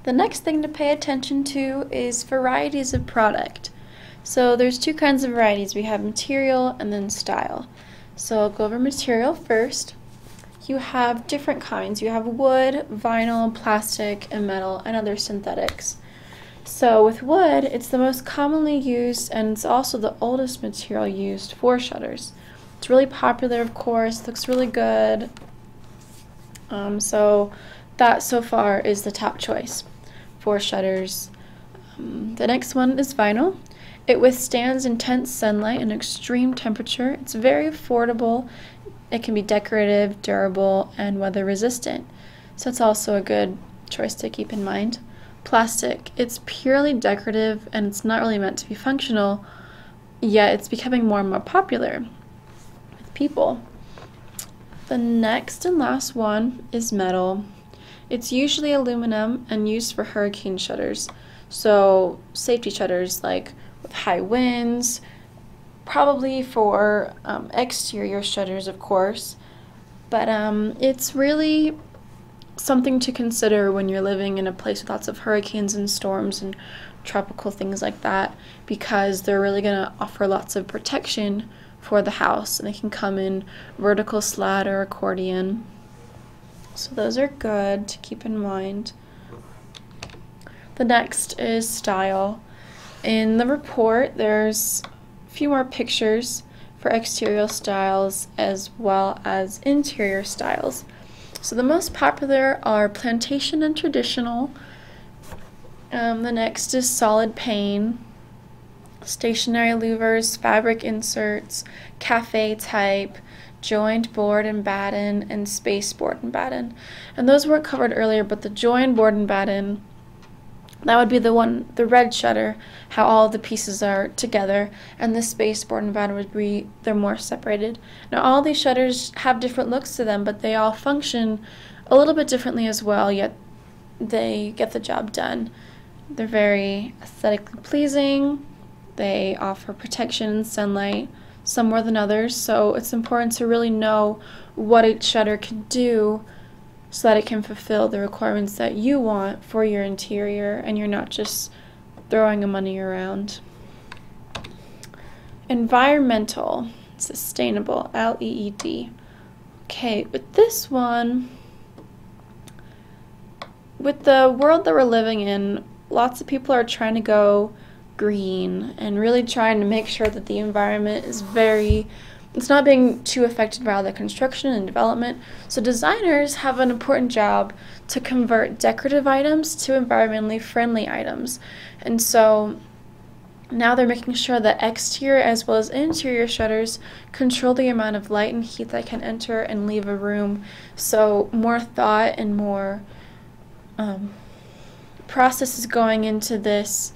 The next thing to pay attention to is varieties of product. So there's two kinds of varieties. We have material and then style. So I'll go over material first. You have different kinds. You have wood, vinyl, plastic, and metal, and other synthetics. So with wood, it's the most commonly used, and it's also the oldest material used for shutters. It's really popular, of course, looks really good. So that so far is the top choice for shutters. The next one is vinyl. It withstands intense sunlight and extreme temperature. It's very affordable. It can be decorative, durable, and weather resistant. So it's also a good choice to keep in mind. Plastic, it's purely decorative and it's not really meant to be functional, yet it's becoming more and more popular with people. The next and last one is metal. It's usually aluminum and used for hurricane shutters. So safety shutters like with high winds, probably for exterior shutters, of course. But it's really something to consider when you're living in a place with lots of hurricanes and storms and tropical things like that, because they're really going to offer lots of protection for the house, and they can come in vertical slat or accordion. So those are good to keep in mind. The next is style. In the report, there's a few more pictures for exterior styles as well as interior styles. So the most popular are plantation and traditional. The next is solid pane, stationary louvers, fabric inserts, cafe type, joined board and batten, and space board and batten. And those weren't covered earlier, but the joined board and batten, that would be the red shutter, how all the pieces are together, and the space board and batten would be, they're more separated. Now all these shutters have different looks to them, but they all function a little bit differently as well, yet they get the job done. They're very aesthetically pleasing, they offer protection and sunlight, some more than others, so it's important to really know what each shutter can do so that it can fulfill the requirements that you want for your interior and you're not just throwing money around. Environmental, sustainable, LED. Okay, with this one, with the world that we're living in, lots of people are trying to go green and really trying to make sure that the environment is it's not being too affected by all the construction and development. So designers have an important job to convert decorative items to environmentally friendly items. And so now they're making sure that exterior as well as interior shutters control the amount of light and heat that can enter and leave a room. So more thought and more process is going into this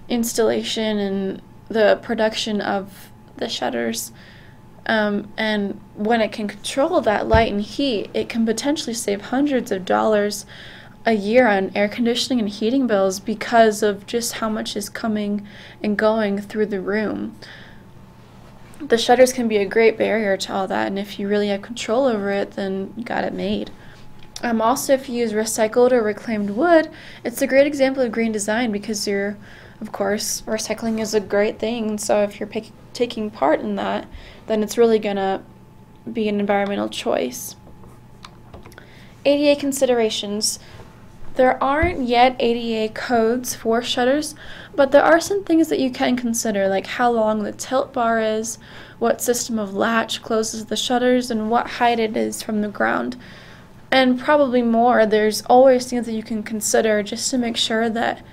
installation and the production of the shutters. And when it can control that light and heat, it can potentially save hundreds of dollars a year on air conditioning and heating bills because of just how much is coming and going through the room. The shutters can be a great barrier to all that, and if you really have control over it, then you got it made. Also, if you use recycled or reclaimed wood, it's a great example of green design because of course, recycling is a great thing, so if you're taking part in that, then it's really gonna be an environmental choice. ADA considerations. There aren't yet ADA codes for shutters, but there are some things that you can consider, like how long the tilt bar is, what system of latch closes the shutters, and what height it is from the ground. And probably more. There's always things that you can consider just to make sure that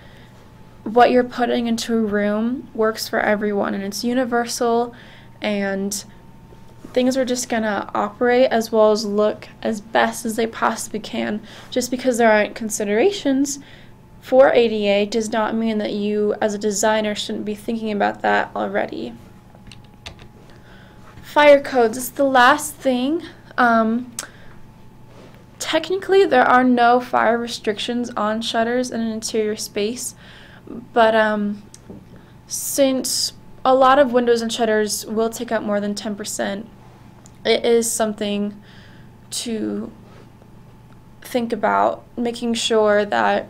what you're putting into a room works for everyone and it's universal, and things are just gonna operate as well as look as best as they possibly can. Just because there aren't considerations for ADA does not mean that you as a designer shouldn't be thinking about that already. Fire codes is the last thing. Technically there are no fire restrictions on shutters in an interior space, but since a lot of windows and shutters will take up more than 10%, it is something to think about, making sure that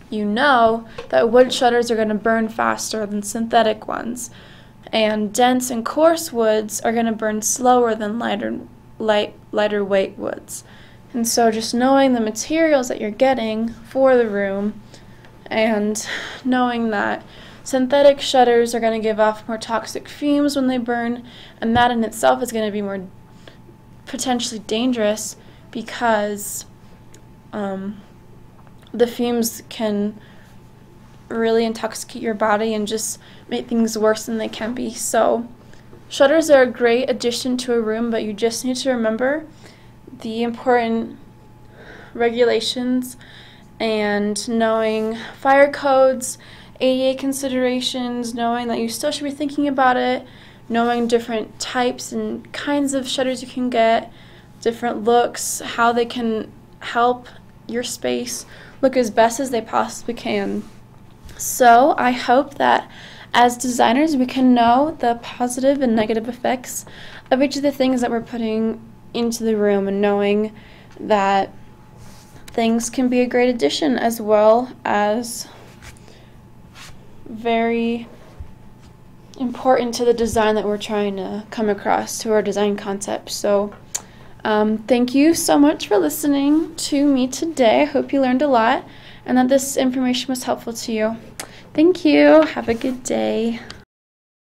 you know that wood shutters are going to burn faster than synthetic ones, and dense and coarse woods are going to burn slower than lighter weight woods. And so just knowing the materials that you're getting for the room, and knowing that synthetic shutters are going to give off more toxic fumes when they burn, and that in itself is going to be more potentially dangerous because the fumes can really intoxicate your body and just make things worse than they can be. So shutters are a great addition to a room, but you just need to remember the important regulations and knowing fire codes, ADA considerations, knowing that you still should be thinking about it, knowing different types and kinds of shutters you can get, different looks, how they can help your space look as best as they possibly can. So I hope that as designers we can know the positive and negative effects of each of the things that we're putting into the room, and knowing that things can be a great addition as well as very important to the design that we're trying to come across, to our design concept. So thank you so much for listening to me today. I hope you learned a lot and that this information was helpful to you. Thank you. Have a good day.